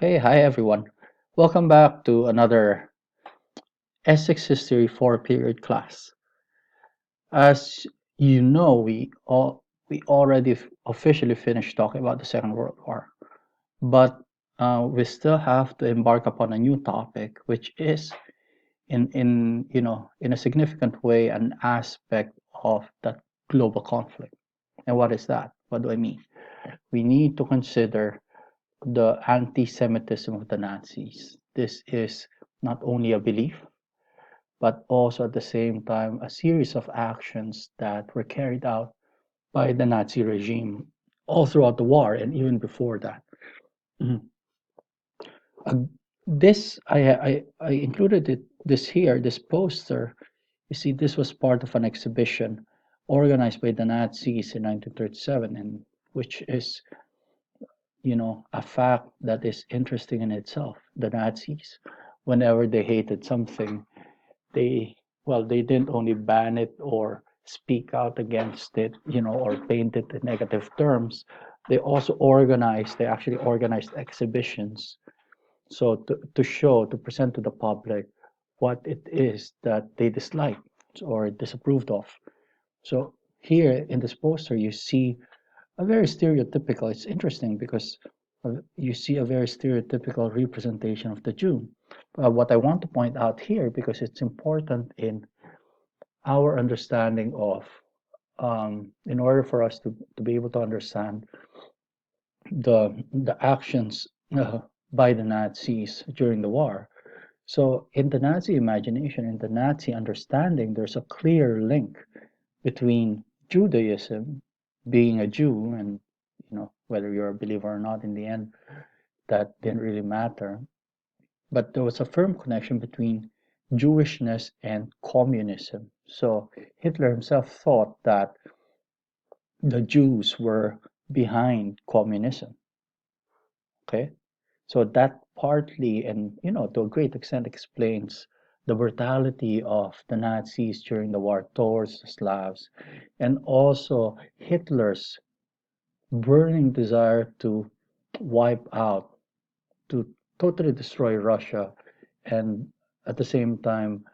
Okay, hi everyone. Welcome back to another Essex History 4 period class. As you know, we already officially finished talking about the Second World War, but we still have to embark upon a new topic, which is in a significant way an aspect of that global conflict. And what is that? What do I mean? We need to consider the anti-Semitism of the Nazis. This is not only a belief, but also at the same time a series of actions that were carried out by the Nazi regime all throughout the war and even before that. Mhm. Uh, I included this here, this poster. You see, this was part of an exhibition organized by the Nazis in 1937, and which is a fact that is interesting in itself. The Nazis, whenever they hated something, they, well, they didn't only ban it or speak out against it, or paint it in negative terms. They actually organized exhibitions. So to present to the public what it is that they disliked or disapproved of. So here in this poster, you see a very stereotypical. It's interesting because you see a very stereotypical representation of the Jew. What I want to point out here, because it's important in our understanding of, in order for us to be able to understand the actions by the Nazis during the war. So in the Nazi imagination, in the Nazi understanding, there's a clear link between Judaism, being a Jew, and whether you're a believer or not in the end, that didn't really matter. But there was a firm connection between Jewishness and communism. So Hitler himself thought that the Jews were behind communism. Okay, so that partly and to a great extent explains the brutality of the Nazis during the war towards the Slavs, and also Hitler's burning desire to wipe out, to totally destroy Russia, and at the same time,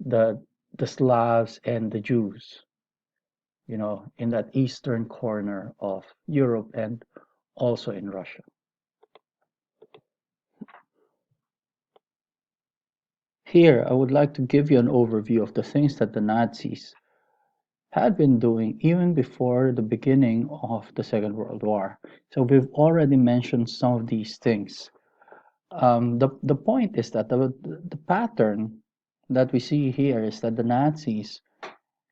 the the Slavs and the Jews, in that eastern corner of Europe and also in Russia. Here, I would like to give you an overview of the things that the Nazis had been doing even before the beginning of the Second World War. So we've already mentioned some of these things. The point is that the pattern that we see here is that the Nazis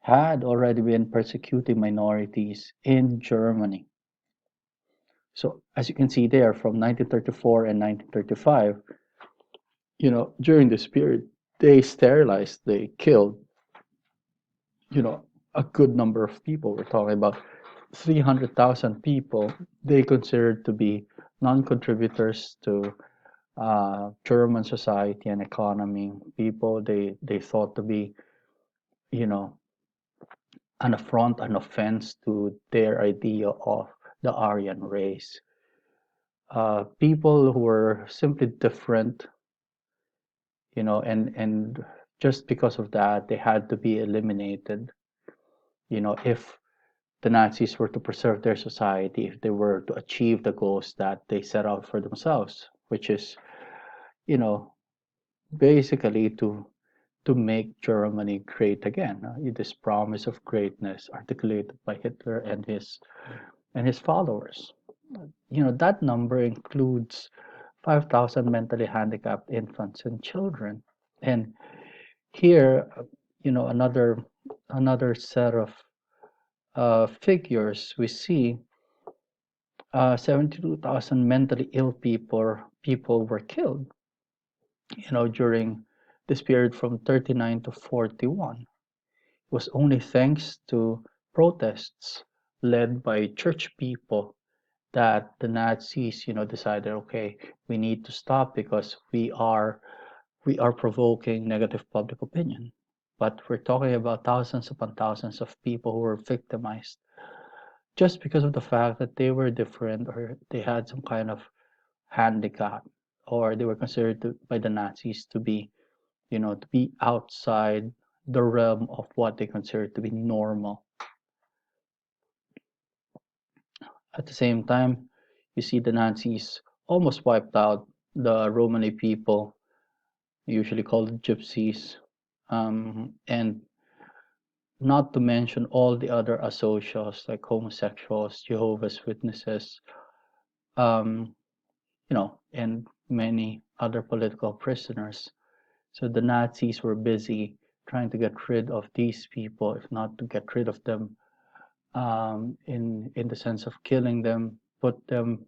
had already been persecuting minorities in Germany. So as you can see there, from 1934 and 1935, during this period, they sterilized, they killed, a good number of people. We're talking about 300,000 people they considered to be non-contributors to German society and economy. People they thought to be, you know, an affront, an offense to their idea of the Aryan race. People who were simply different, and just because of that, they had to be eliminated. If the Nazis were to preserve their society, if they were to achieve the goals that they set out for themselves, which is, you know, basically to make Germany great again. This promise of greatness articulated by Hitler and his followers. That number includes 5,000 mentally handicapped infants and children. And here, another set of figures we see 72,000 mentally ill people were killed, during this period from 39 to 41. It was only thanks to protests led by church people that the Nazis, decided, okay, we need to stop because we are provoking negative public opinion. But we're talking about thousands upon thousands of people who were victimized just because of the fact that they were different or they had some kind of handicap or they were considered by the Nazis to be, to be outside the realm of what they considered to be normal. At the same time, you see the Nazis almost wiped out the Romani people, usually called gypsies, and not to mention all the other asocials like homosexuals, Jehovah's Witnesses, um, and many other political prisoners. So the Nazis were busy trying to get rid of these people, if not to get rid of them, in the sense of killing them, put them.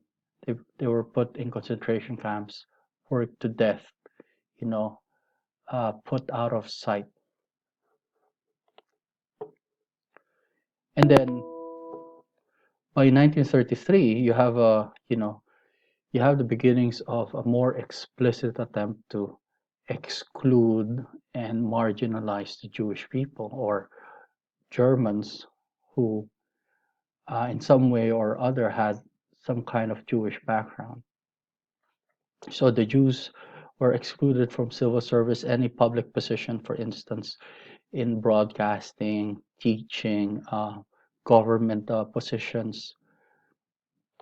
They were put in concentration camps, worked to death, you know, put out of sight. And then by 1933, you have the beginnings of a more explicit attempt to exclude and marginalize the Jewish people or Germans who, in some way or other, had some kind of Jewish background. So the Jews were excluded from civil service, any public position, for instance, in broadcasting, teaching, government positions.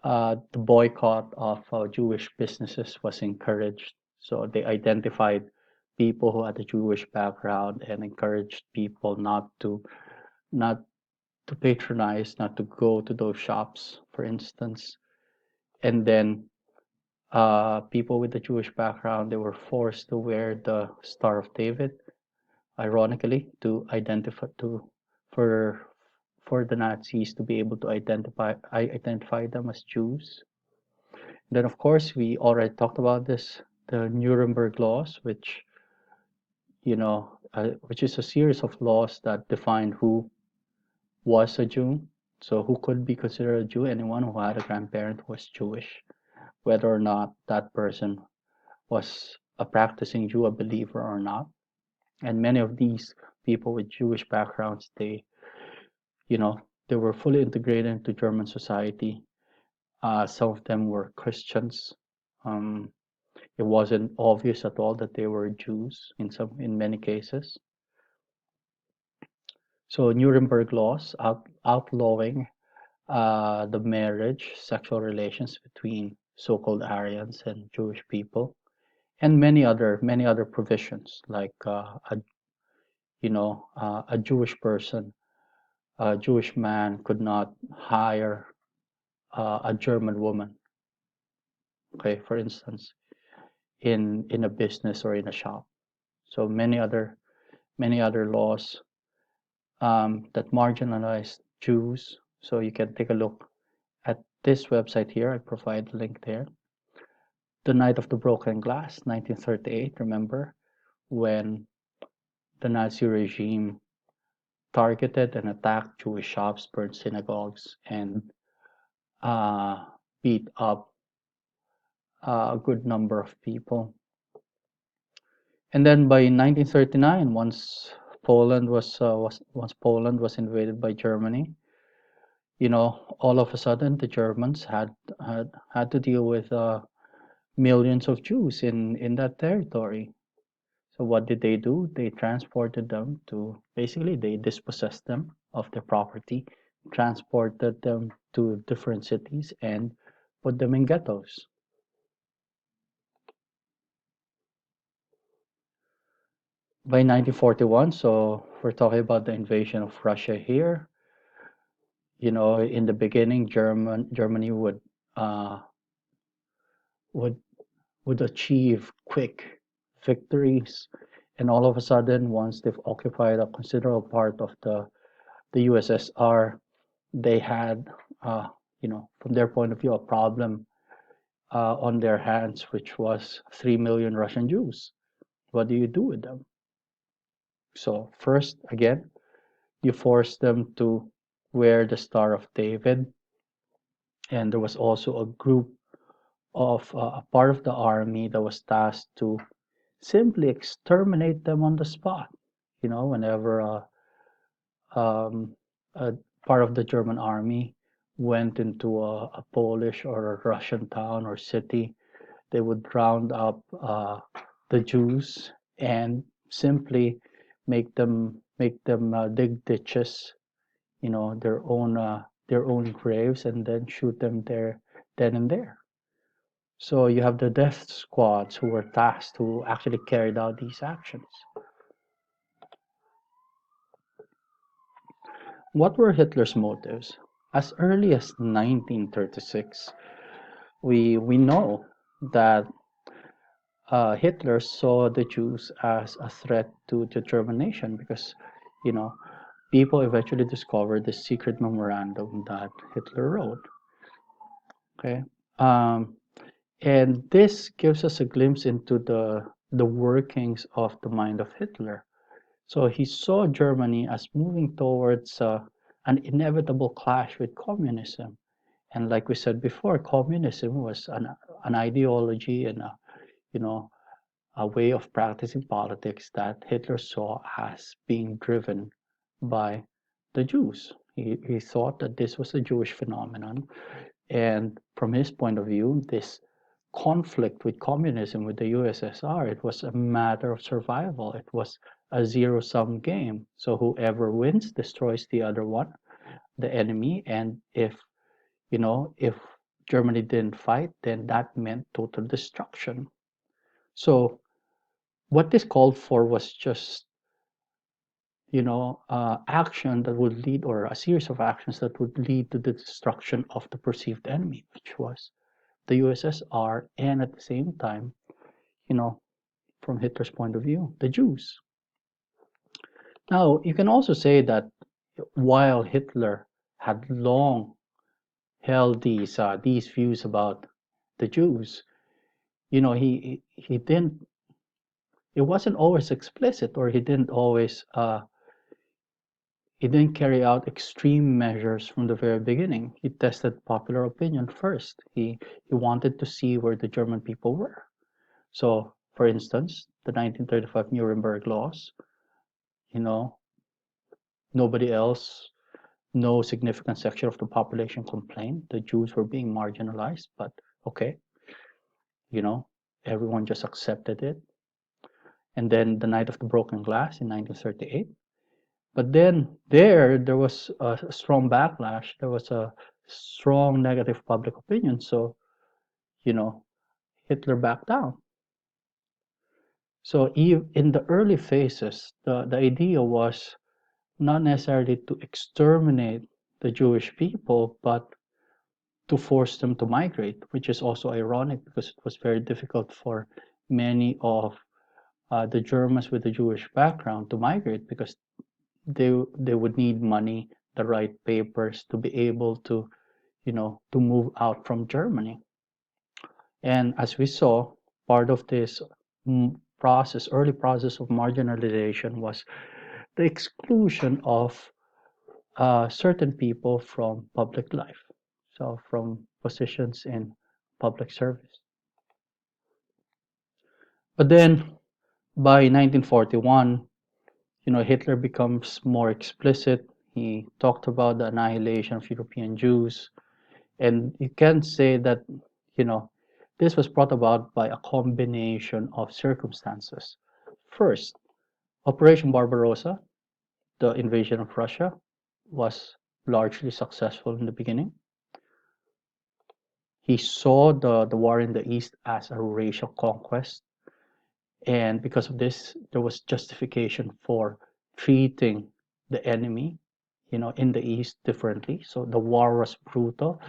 The boycott of Jewish businesses was encouraged. So they identified people who had a Jewish background and encouraged people not to patronize, not to go to those shops, for instance. And then people with a Jewish background, they were forced to wear the Star of David, ironically, to identify for for the Nazis to be able to identify them as Jews. Then, of course, we already talked about this, the Nuremberg laws, which is a series of laws that defined who was a Jew. So who could be considered a Jew? Anyone who had a grandparent who was Jewish, whether or not that person was a practicing Jew, a believer or not. And many of these people with Jewish backgrounds, they were fully integrated into German society. Some of them were Christians. Um, it wasn't obvious at all that they were Jews in many cases. So Nuremberg laws outlawing the marriage, sexual relations between so-called Aryans and Jewish people, and many other provisions like a Jewish person, a Jewish man could not hire a German woman. Okay, for instance, in a business or in a shop. So many other laws that marginalized Jews. So you can take a look at this website here. I provide the link there. The Night of the Broken Glass, 1938. Remember when the Nazi regime targeted and attacked Jewish shops, burned synagogues, and uh, beat up a good number of people. And then by 1939, once Poland was invaded by Germany, all of a sudden the Germans had to deal with millions of Jews in that territory. So what did they do? They transported them they dispossessed them of their property, transported them to different cities, and put them in ghettos. By 1941, so we're talking about the invasion of Russia here. In the beginning, Germany uh, would would achieve quick victories, and all of a sudden, once they've occupied a considerable part of the USSR, they had, from their point of view, a problem on their hands, which was 3 million Russian Jews. What do you do with them? So first, again, you force them to wear the Star of David, and there was also a group of a part of the army that was tasked to simply exterminate them on the spot. Whenever a part of the German army went into a Polish or a Russian town or city, They would round up the Jews and simply make them dig ditches, their own graves, and then shoot them there then and there. So you have the death squads who were tasked who actually carried out these actions. What were Hitler's motives? As early as 1936, we know that Hitler saw the Jews as a threat to the German nation because, you know, people eventually discovered the secret memorandum that Hitler wrote. Okay, um, and this gives us a glimpse into the workings of the mind of Hitler. So he saw Germany as moving towards an inevitable clash with communism. And like we said before, communism was an ideology and a way of practicing politics that Hitler saw as being driven by the Jews. He thought that this was a Jewish phenomenon. And from his point of view, this conflict with communism, with the USSR, it was a matter of survival. It was a zero-sum game. So whoever wins destroys the other one, the enemy. And if Germany didn't fight, then that meant total destruction. So what this called for was just action that would lead, or a series of actions that would lead to the destruction of the perceived enemy, which was the USSR, and at the same time, from Hitler's point of view, the Jews. Now, you can also say that while Hitler had long held these views about the Jews, he didn't. It wasn't always explicit, or he didn't carry out extreme measures from the very beginning. He tested popular opinion first. He wanted to see where the German people were. So, for instance, the 1935 Nuremberg laws, nobody else, no significant section of the population complained. The Jews were being marginalized, but okay, everyone just accepted it. And then the Night of the Broken Glass in 1938. But then there was a strong backlash. There was a strong negative public opinion. So, Hitler backed down. So in the early phases, the idea was not necessarily to exterminate the Jewish people, but to force them to migrate, which is also ironic because it was very difficult for many of the Germans with a Jewish background to migrate because they would need money, the right papers to be able to, to move out from Germany. And as we saw, part of this early process of marginalization was the exclusion of certain people from public life, so from positions in public service. But then by 1941, Hitler becomes more explicit. He talked about the annihilation of European Jews. And you can say that, this was brought about by a combination of circumstances. First, Operation Barbarossa, the invasion of Russia, was largely successful in the beginning. He saw the war in the East as a racial conquest. And because of this, there was justification for treating the enemy, in the East differently. So the war was brutal.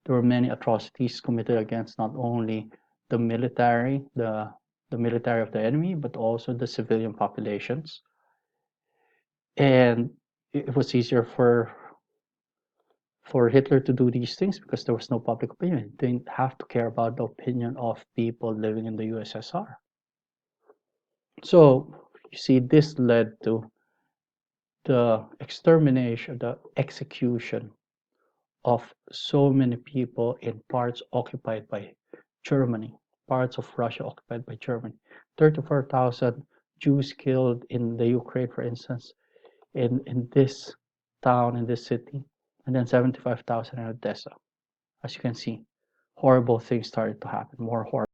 There were many atrocities committed against not only the military, the military of the enemy, but also the civilian populations. And it was easier for Hitler to do these things because there was no public opinion. He didn't have to care about the opinion of people living in the USSR. So you see, this led to the extermination, the execution of so many people in parts occupied by Germany, parts of Russia occupied by Germany. 34,000 Jews killed in the Ukraine, for instance, in this town, in this city, and then 75,000 in Odessa. As you can see, horrible things started to happen, more horrible.